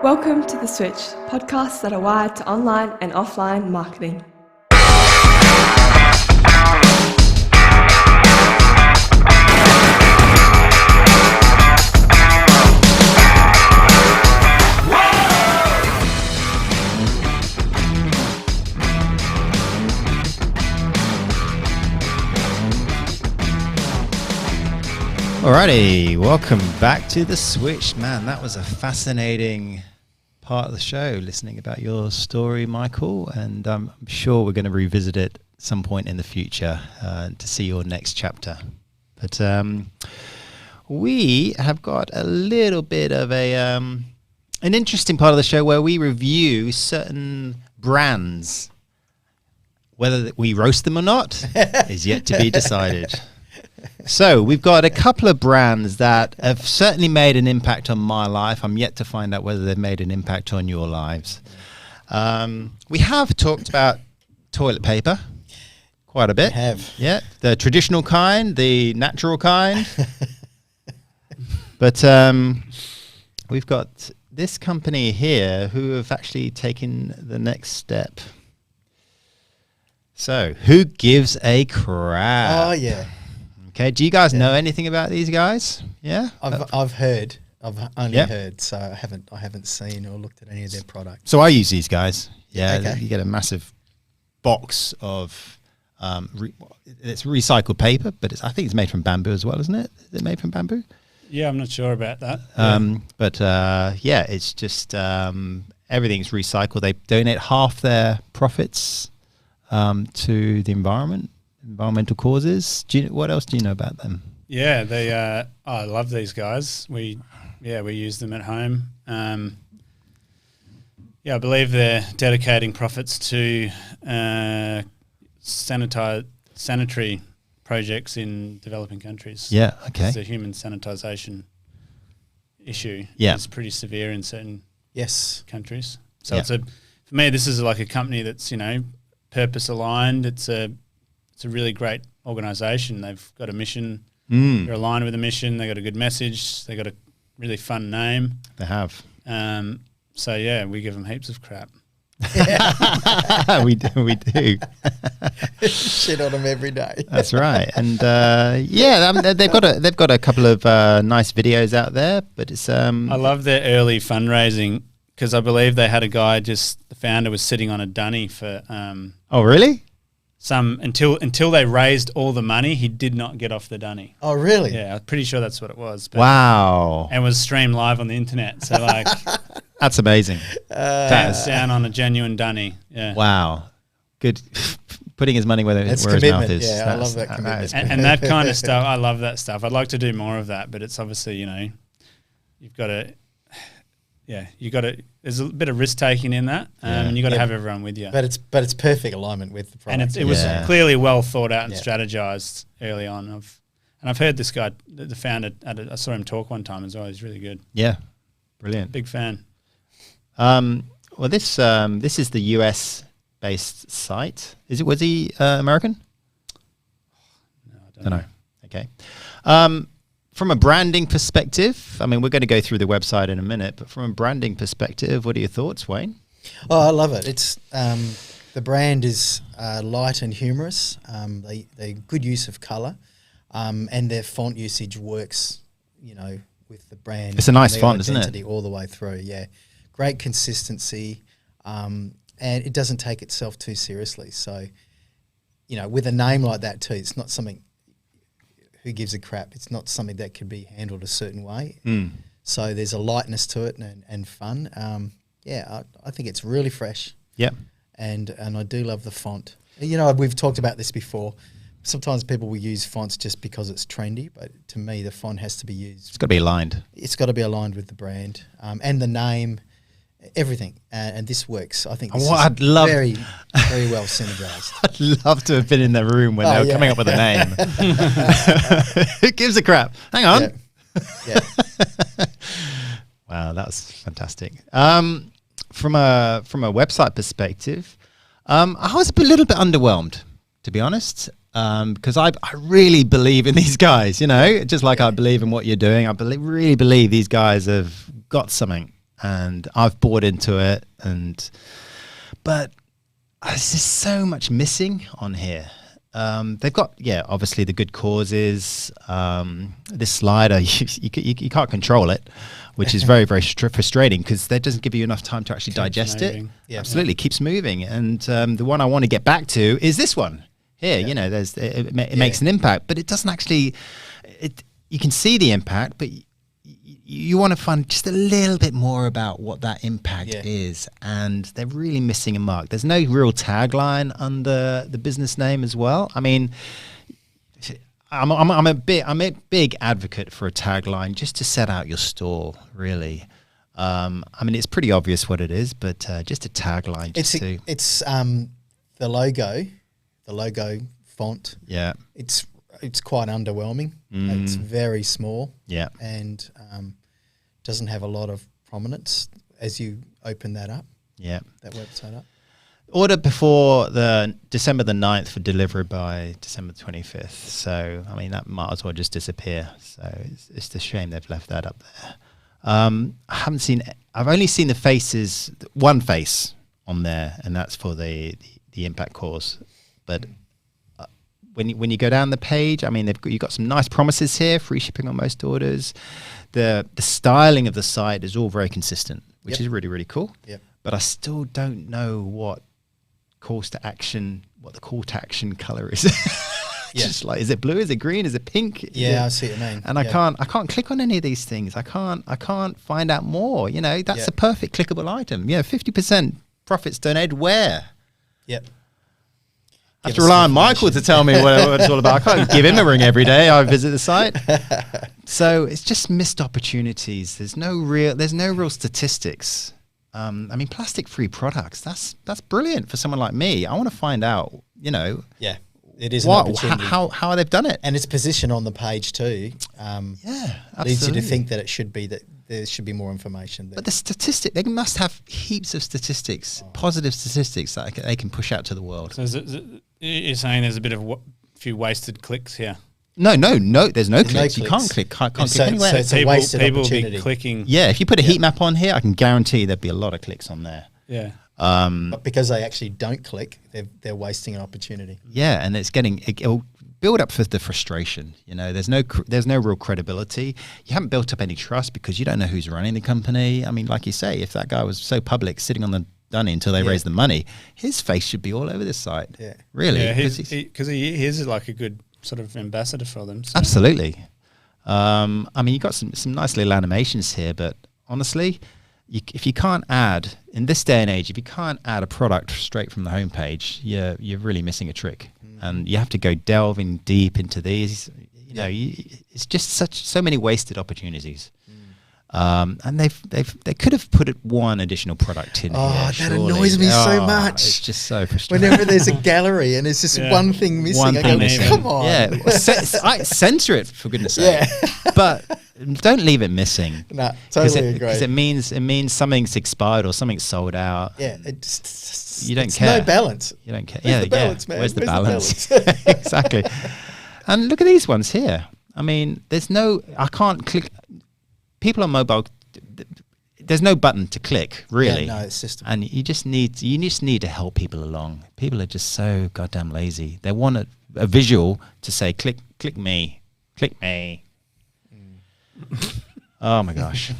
Welcome to The Switch, podcasts that are wired to online and offline marketing. Alrighty, welcome back to The Switch. Man, that was a fascinating part of the show, listening about your story, Michael, and I'm sure we're going to revisit it some point in the future to see your next chapter. But we have got a little bit of an interesting part of the show where we review certain brands. Whether we roast them or not is yet to be decided. So we've got a couple of brands that have certainly made an impact on my life. I'm yet to find out whether they've made an impact on your lives. We have talked about toilet paper quite a bit. We have. Yeah, the traditional kind, the natural kind. But we've got this company here who have actually taken the next step. So who gives a crap? Oh, yeah. Okay, do you guys know anything about these guys? Yeah, I've heard. I've only heard, so I haven't seen or looked at any of their products. So I use these guys. Yeah, Okay. You get a massive box of it's recycled paper, but I think it's made from bamboo as well, isn't it? Is it made from bamboo? Yeah, I'm not sure about that. But it's just everything's recycled. They donate half their profits to the environmental causes. What else do you know about them? Yeah, they. I love these guys. We use them at home. I believe they're dedicating profits to sanitary projects in developing countries. Yeah, okay. It's a human sanitisation issue. Yeah. It's pretty severe in certain countries. So Yeah. for me, this is like a company that's purpose aligned. It's a really great organisation. They've got a mission. They're aligned with a mission. They got a good message. They got a really fun name. They have. We give them heaps of crap. We do. Shit on them every day. That's right. And they've got a couple of nice videos out there. But it's I love their early fundraising because I believe they had a guy. The founder was sitting on a dunny for. Oh, really? Until they raised all the money, he did not get off the dunny. Oh, really? Yeah, I'm pretty sure that's what it was. But Wow. And was streamed live on the internet. So That's amazing. hands down on a genuine dunny. Yeah. Wow. Good. Putting his money where his mouth commitment. is. Yeah, I love that commitment. And that kind of stuff, I love that stuff. I'd like to do more of that, but it's obviously, you've got to, there's a bit of risk taking in that, and you've got to have everyone with you. But it's perfect alignment with the product. And it was clearly well thought out and strategized early on. I've heard this guy, the founder, I saw him talk one time as well. He's really good. Yeah. Brilliant. Big fan. Well, this is the US based site. Was he American? No, I don't know. Okay. From a branding perspective, I mean, we're going to go through the website in a minute, but from a branding perspective, what are your thoughts, Wayne? Oh, I love it. It's the brand is light and humorous. They good use of colour, and their font usage works. With the brand. It's a nice font, isn't it? All the way through. Yeah, great consistency, and it doesn't take itself too seriously. So, with a name like that too, it's not something. Who gives a crap? It's not something that can be handled a certain way. So there's a lightness to it and fun. I think it's really fresh. Yeah. And I do love the font. We've talked about this before. Sometimes people will use fonts just because it's trendy, but to me, the font has to be used. It's got to be aligned. It's got to be aligned with the brand and the name, everything. And this works. I think this is very, very well synergized. I'd love to have been in the room when they were coming up with a name. Who gives a crap? Hang on. Yeah. Wow, that was fantastic. From a website perspective, I was a little bit underwhelmed, to be honest. Because I really believe in these guys, just like I believe in what you're doing. I really believe these guys have got something and I've bought into it, but there's just so much missing on here. They've got, obviously the good causes. This slider, you can't control it, which is very, very frustrating because that doesn't give you enough time to actually digest moving. it. Yeah. Absolutely, keeps moving. And the one I want to get back to is this one here. You know, it makes an impact, but it doesn't actually. You can see the impact, but you want to find just a little bit more about what that impact is, and they're really missing a mark. There's no real tagline under the business name as well. I mean, I'm a big advocate for a tagline just to set out your stall, really. I mean, it's pretty obvious what it is, but just a tagline. It's the logo font. Yeah. It's quite underwhelming. It's very small. Yeah. And doesn't have a lot of prominence as you open that up. Yeah. That website up. Order before the December the 9th for delivery by December 25th. So, I mean, that might as well just disappear. So it's a shame they've left that up there. I've only seen the faces, one face on there, and that's for the impact cause. But when you go down the page, I mean, you've got some nice promises here, free shipping on most orders. The styling of the site is all very consistent, which is really, really cool. Yep. But I still don't know what the call to action color is. Just like, is it blue? Is it green? Is it pink? Yeah, I see what you mean. And I can't click on any of these things. I can't find out more. You know, that's a perfect clickable item. 50% profits donated where? Yep. I have to rely on Michael to tell me what it's all about. I can't give him a ring every day I visit the site. So it's just missed opportunities. There's no real statistics. I mean, plastic-free products. That's brilliant for someone like me. I want to find out. Yeah, it is an opportunity. How they've done it, and its position on the page too. Leads you to think that there should be more information there. But the statistic, they must have heaps of statistics, positive statistics that they can push out to the world. So you're saying there's a bit of few wasted clicks here? No, there's no clicks. clicks. You can't click. Can't click So anywhere. it's a wasted people will opportunity. be clicking. Yeah, if you put a heat map on here, I can guarantee there'd be a lot of clicks on there. Yeah. But because they actually don't click, they're wasting an opportunity. Yeah, and it'll build up for the frustration. There's no real credibility. You haven't built up any trust because you don't know who's running the company. I mean, like you say, if that guy was so public, sitting on the dunny until they raise the money, his face should be all over this site. Yeah, really, because he's like a good sort of ambassador for them. So. Absolutely. I mean, you got some nice little animations here, but honestly, if you can't add in this day and age, if you can't add a product straight from the homepage, you're really missing a trick. And you have to go delving deep into these. It's just so many wasted opportunities. And they could have put one additional product in. Oh, here, that surely. annoys me so much. It's just so frustrating. Whenever there's a gallery and there's just one thing missing, One I thing go, missing. come on. Yeah, censor it for goodness sake. But don't leave it missing. No, totally agree. Because it means something's expired or something's sold out. Yeah, it's you don't care. No balance. You don't care. Where's the balance, man? Where's the Where's balance? the balance? Exactly. And look at these ones here. I mean, I can't click. People on mobile, there's no button to click, really. Yeah, no, it's system. And you just need to help people along. People are just so goddamn lazy. They want a visual to say, click me. Oh my gosh.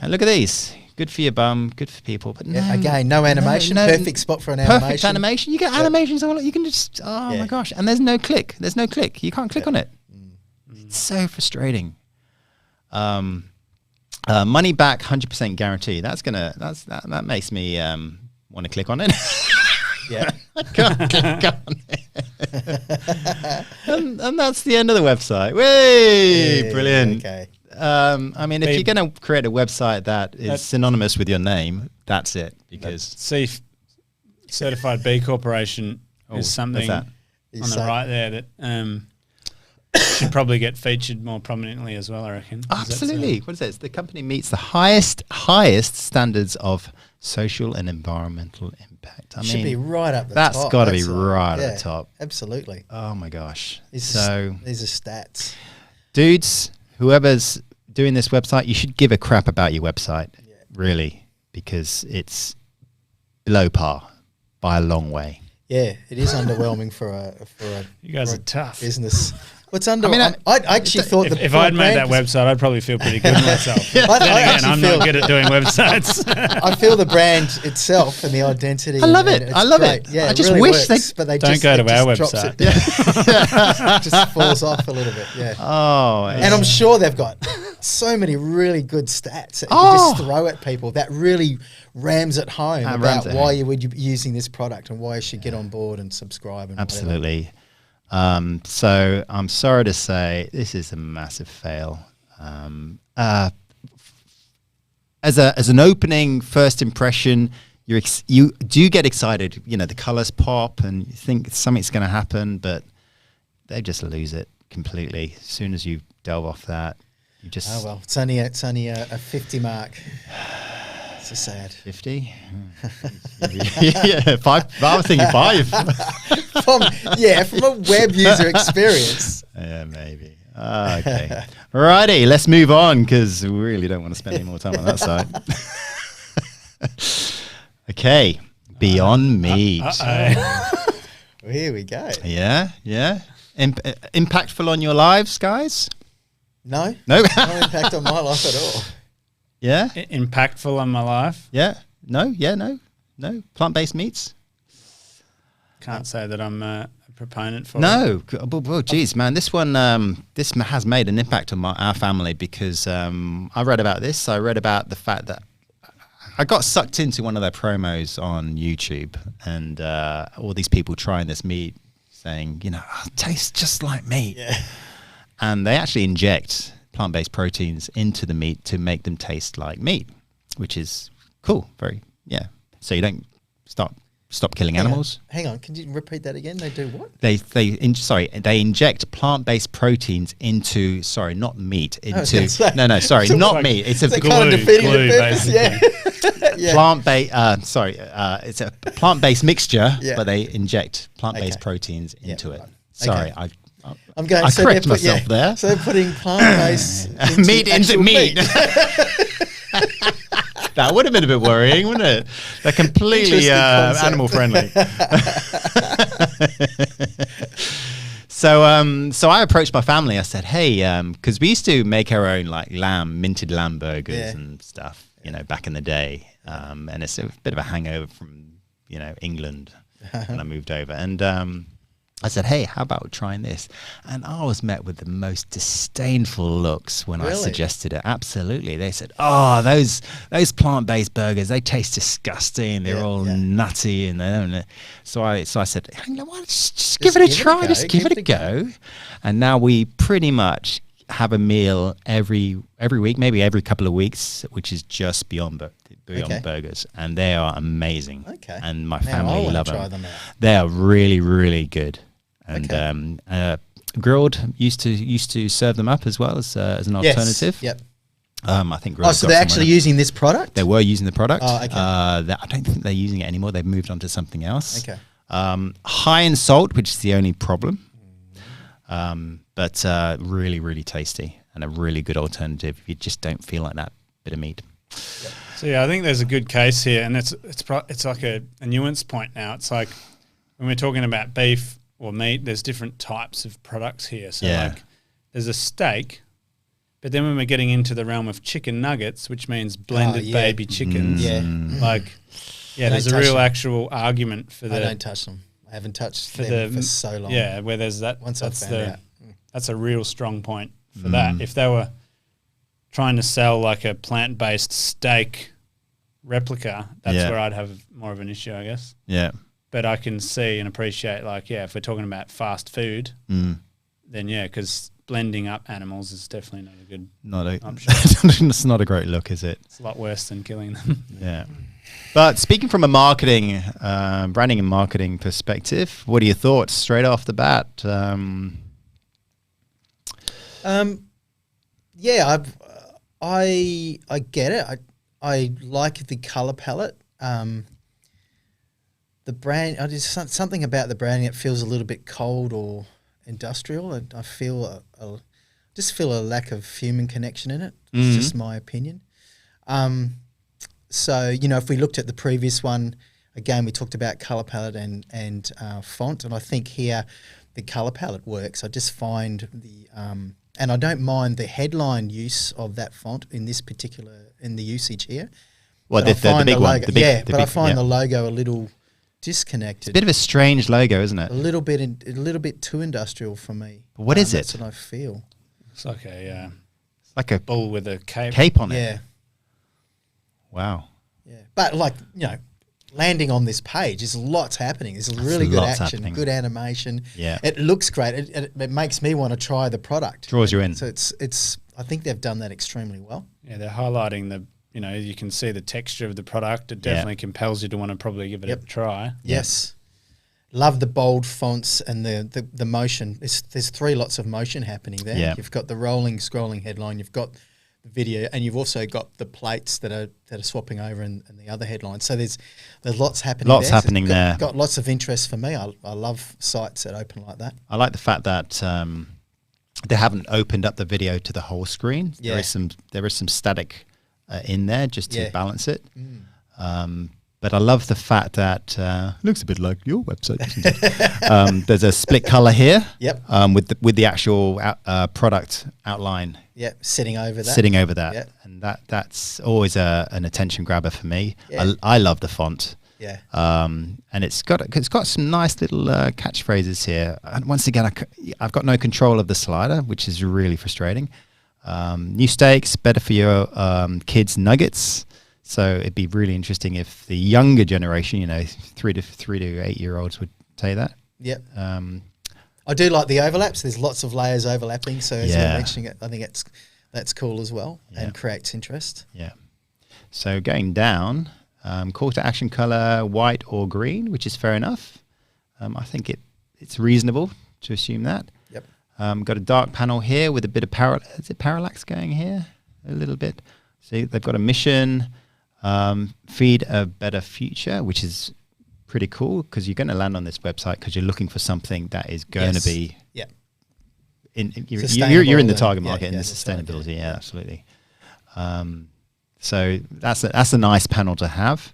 And look at these. Good for your bum, good for people. But again, no animation. Perfect spot for an animation. Perfect animation. You get animations all. You can just. Oh my gosh! And there's no click. You can't click on it. It's so frustrating. Money back, 100% guarantee. That makes me want to click on it. Yeah. I can't click on it. and that's the end of the website. Way brilliant. Okay. I mean, if you're going to create a website that is synonymous with your name, that's it. Because Certified B Corporation is something on the right there that should probably get featured more prominently as well, I reckon. Absolutely. What is it? The company meets the highest standards of social and environmental impact. I mean, should be right up the top. That's got to be right at the top. Absolutely. Oh my gosh. These are stats. Dudes, whoever's doing this website, you should give a crap about your website. Yeah. Really. because it's below par by a long way. Yeah, it is underwhelming for a You guys for are a tough. business. What's under? I mean, I actually thought If I'd made that website, I'd probably feel pretty good myself. Then again, I'm not good at doing websites. I feel the brand itself and the identity. I love and it. it's I love great. it. Yeah, I it just really wish works, they- but they Don't just, go to it our just drops website. it. Just falls off a little bit. Yeah. Oh, And I'm sure they've got so many really good stats that you can just throw at people that really rams it home Rams about it why home. you would be using this product and why you should get on board and subscribe. And whatever. absolutely. So I'm sorry to say this is a massive fail. As an opening first impression, you do get excited. You know, the colors pop and you think something's going to happen, but they just lose it completely. As soon as you delve off that, you just Oh well, it's only a 50 mark. It's so sad. 50. Yeah, 5. I was thinking 5. From a web user experience. Yeah, maybe. Okay. Alrighty, let's move on because we really don't want to spend any more time on that side. Okay, Beyond Meat. Well, here we go. Yeah. Impactful on your lives, guys? No, No. no impact on my life at all. Yeah. Impactful on my life. Yeah. No. Yeah. No. No. Plant-based meats. Can't say that I'm a proponent for it. No. Well, geez, man, this one has made an impact on our family because I read about this. I read about the fact that I got sucked into one of their promos on YouTube, and all these people trying this meat, saying, you know, oh, it tastes just like meat. Yeah. And they actually inject plant-based proteins into the meat to make them taste like meat, which is cool. So you don't stop killing animals. Hang on, can you repeat that again? They do what? They inject plant-based proteins into not meat was gonna say. into not meat. It's a Is it kind of defeating the purpose? basically. Yeah. plant-based it's a plant-based mixture, Yeah. but they inject plant-based Okay. proteins into it. right. Sorry, Okay. I I'm going. I so correct they're myself there. So they're putting plant-based meat into actual meat. That would have been a bit worrying, wouldn't it? They're completely Interesting concept. animal friendly. So I approached my family. I said, "Hey, because we used to make our own like minted lamb burgers Yeah. and stuff, you know, back in the day. And it's a bit of a hangover from England when I moved over. And I said, hey, how about trying this? And I was met with the most disdainful looks when I Really? suggested it. Absolutely. They said, oh, those plant-based burgers, they taste disgusting. They're all nutty. And they don't. So I said, you know what, just give it a try. Just give it a go. And now we pretty much have a meal every week, maybe every couple of weeks, which is just Beyond Burgers. And they are amazing. Okay. And my Now I family wanna love try them. them out. They are really, really good. And grilled used to serve them up as well as an alternative. Yep. I think. Grilled So got they're some actually on it. using this product? They were using the product. Oh, okay. I don't think they're using it anymore. They've moved on to something else. Okay. High in salt, which is the only problem. But really, really tasty and a really good alternative if you just don't feel like that bit of meat. So yeah, I think there's a good case here, and it's like a nuance point now. It's like when we're talking about beef or meat, there's different types of products here. So like there's a steak, but then when we're getting into the realm of chicken nuggets, which means blended baby chickens, there's a real actual argument for the. I don't touch them. I haven't touched them for so long. Yeah, where there's that. Once I found out. That's a real strong point for that. If they were trying to sell like a plant-based steak replica, that's where I'd have more of an issue, I guess. Yeah. But I can see and appreciate, like, if we're talking about fast food, then because blending up animals is definitely not a good option. It's not a great look, is it? It's a lot worse than killing them. Yeah. But speaking from a branding and marketing perspective, what are your thoughts straight off the bat? I get it. I like the color palette. The brand, something about the branding. It feels a little bit cold or industrial. I feel just feel a lack of human connection in it. It's just my opinion. So, if we looked at the previous one, again, we talked about colour palette and font, and I think here the colour palette works. I just find and I don't mind the headline use of that font in the usage here. Well, But the big one. logo, The big, but I find the logo a little disconnected. It's a bit of a strange logo, isn't it? a little bit too industrial for me. But what is it? That's what I feel. It's like a It's like a bull with a cape. cape on it. Yeah, Wow. yeah. But landing on this page, there's lots happening. There's really good lots action, happening. good animation. Yeah. It looks great. It makes me want to try the product. Draws you in. So it's. I think they've done that extremely well. Yeah, they're highlighting you can see the texture of the product. It definitely compels you to want to probably give it a try. Yes. Love the bold fonts and the motion. There's 3 lots of motion happening there. Yeah. You've got the rolling, scrolling headline. You've got the video, and you've also got the plates that are swapping over and the other headlines. So there's lots happening. Lots there. happening there. Got lots of interest for me. I love sites that open like that. I like the fact that they haven't opened up the video to the whole screen. Yeah. There is some static in there just to Yeah. balance it. But I love the fact that looks a bit like your website, doesn't it? There's a split color here. Yep. With the actual product outline Yeah, sitting over that. sitting over that, Yeah. and that's always an attention grabber for me. Yeah. I love the font. Yeah. And it's got some nice little catchphrases here. And once again, I've got no control of the slider, which is really frustrating. New steaks, better for your kids' nuggets. So it'd be really interesting if the younger generation, 3 to 8 year olds would say that. Yep. I do like the overlaps. There's lots of layers overlapping. So as you're mentioning it, I think that's cool as well and creates interest. Yeah. So going down, call to action color, white or green, which is fair enough. I think it's reasonable to assume that. Yep. Got a dark panel here with a bit of parallax going here a little bit. See, they've got a mission, feed a better future, which is pretty cool because you're going to land on this website because you're looking for something that is going to be Yeah. you're in the target Yeah, market in yeah, the that's right, sustainability. Yeah, absolutely. So that's a nice panel to have.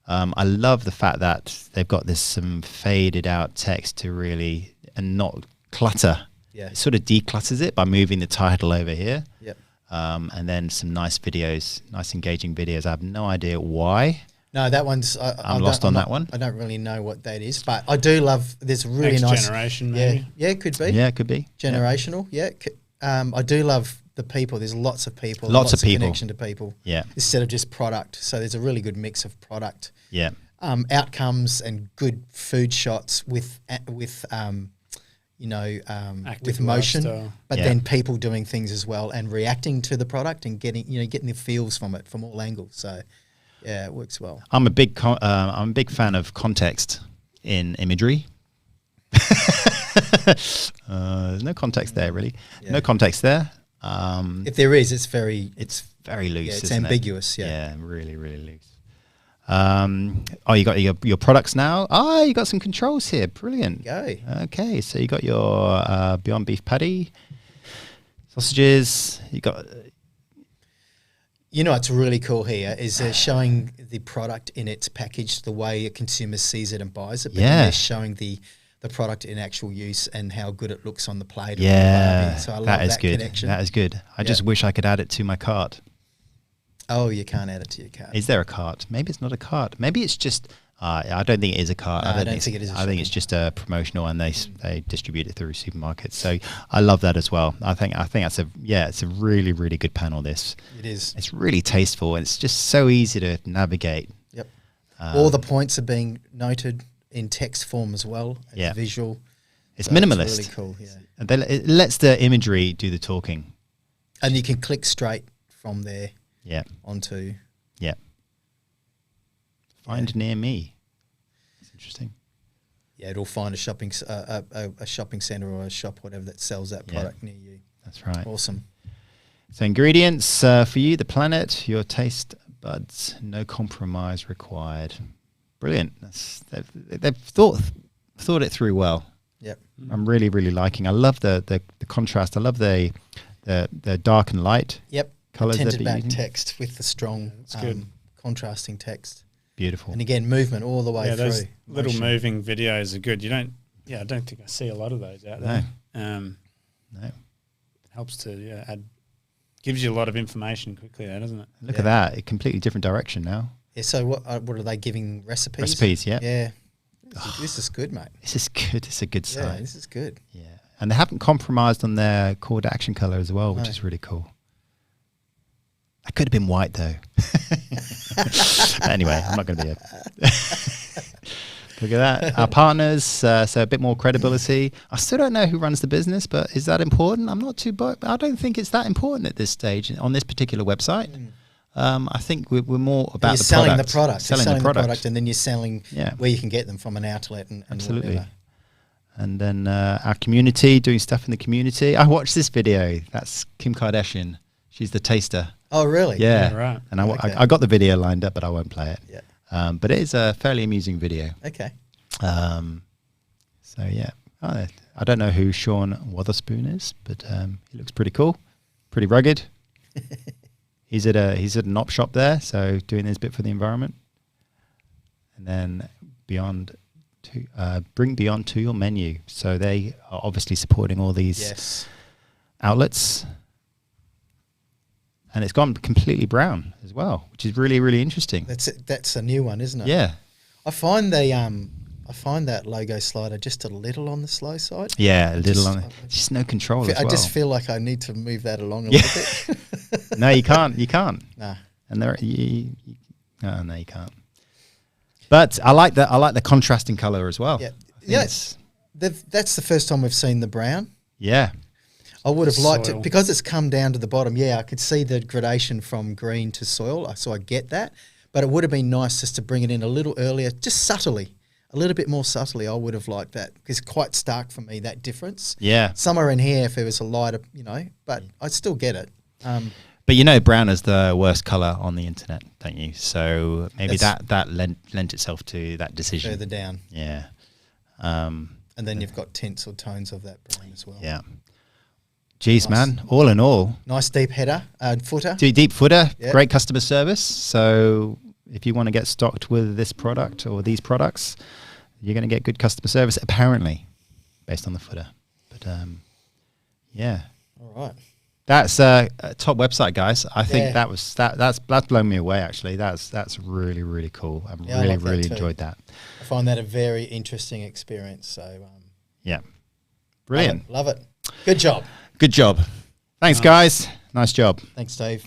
I love the fact that they've got some faded out text to really and not clutter. Yeah. It sort of declutters it by moving the title over here. Yep. And then some nice videos, nice engaging videos. I have no idea why. No, that one's. I'm lost on that one. I don't really know what that is, but I do love. There's really Next nice generation, maybe. Yeah, it could be. Yeah, it could be. Generational. Yeah. I do love the people. There's lots of people. Lots of people. Connection to people. Yeah. Instead of just product. So there's a really good mix of product. Yeah. Outcomes and good food shots with with motion, lifestyle. but Yeah. then people doing things as well and reacting to the product and getting the feels from it from all angles. So yeah, it works well. I'm a big fan of context in imagery. There's no context there really. Yeah. No context there. If there is, it's very Very loose. it's isn't ambiguous. It? Yeah. Really, really loose. You got your products now. You got some controls here. Brilliant. Go. Okay, so you got your Beyond Beef patty, sausages. You got. What's really cool here is they're showing the product in its package the way a consumer sees it and buys it. But then they're showing the product in actual use and how good it looks on the plate. Yeah, so I love that is that good. connection. That is good. I just wish I could add it to my cart. Oh, you can't add it to your cart. Is there a cart? Maybe it's not a cart. Maybe it's just. I don't think it is a cart. No, I don't think it is a I think it's shopping. just a promotional, and they distribute it through supermarkets. So I love that as well. I think it's a really, really good panel. This It is. it's really tasteful, and it's just so easy to navigate. Yep. All the points are being noted in text form as well. As Yeah. visual. It's So minimalist. It's really cool. Yeah. And then it lets the imagery do the talking. And you can click straight from there Yeah, onto. yeah. Find near me. It's interesting. Yeah, it'll find a shopping centre or a shop, whatever, that sells that Yeah. product near you. That's right. Awesome. So ingredients for you: the planet, your taste buds, no compromise required. Brilliant. They've thought it through well. Yep. I'm really, really liking. I love the contrast. I love the dark and light Yep. colours they've Tinted been back using. text with the strong good. contrasting text. Beautiful. And again, movement all the way Yeah, through. those little Motion. moving videos are good. I don't think I see a lot of those out there. No. Helps to gives you a lot of information quickly, though, doesn't it? Look at that. A completely different direction now. Yeah, so what are they giving? Recipes? Recipes, yeah. Yeah. This is good, mate. This is good. It's a good Yeah, sign. this is good. Yeah. And they haven't compromised on their call to action color as well, which No. is really cool. That could have been white though. But anyway, I'm not going to be Look at that. Our partners, so a bit more credibility. I still don't know who runs the business, but is that important? I'm not too, I don't think it's that important at this stage on this particular website. I think we're more about You're the selling product. the product. Selling You're the product. and then you're selling where you can get them from an outlet and Absolutely. whatever. And then our community, doing stuff in the community. I watched this video. That's Kim Kardashian. She's the taster. Oh, really? Yeah. Yeah, right. And Okay. I got the video lined up, but I won't play it. Yeah. But it is a fairly amusing video. Okay. So yeah, I don't know who Sean Wotherspoon is, but he looks pretty cool, pretty rugged. He's at an op shop there, so doing his bit for the environment. And then bring Beyond to your menu. So they are obviously supporting all these outlets. And it's gone completely brown as well, which is really, really interesting. That's a new one, isn't it? Yeah. I find that logo slider just a little on the slow side. Yeah, a little on it. Just no control as well. I just feel like I need to move that along a little bit. No, you can't. You can't. Nah. And no, you can't. But I like the contrasting color as well. Yeah. Yes. That's the first time we've seen the brown. Yeah. I would have liked Soil. it because it's come down to the bottom. Yeah, I could see the gradation from green to soil, so I get that. But it would have been nice just to bring it in a little earlier, just subtly, a little bit more subtly. I would have liked that because it's quite stark for me, that difference. Yeah. Somewhere in here, if it was a lighter, but I still get it. But brown is the worst color on the internet, don't you? So maybe that lent itself to that decision. Further down. Yeah. And then you've got tints or tones of that brown as well. Yeah. Geez, Nice. man. All in all, Nice deep header, footer. deep footer, Yeah. great customer service. So if you want to get stocked with this product or these products, you're going to get good customer service, apparently, based on the footer. But yeah, All right. that's a top website, guys. I think Yeah. that's blown me away. Actually, that's really, really cool. I Yeah, I like that really too. enjoyed that. I find that a very interesting experience. So Yeah, brilliant. Love it. Good job. Good job. Thanks, guys. Nice job. Thanks, Steve.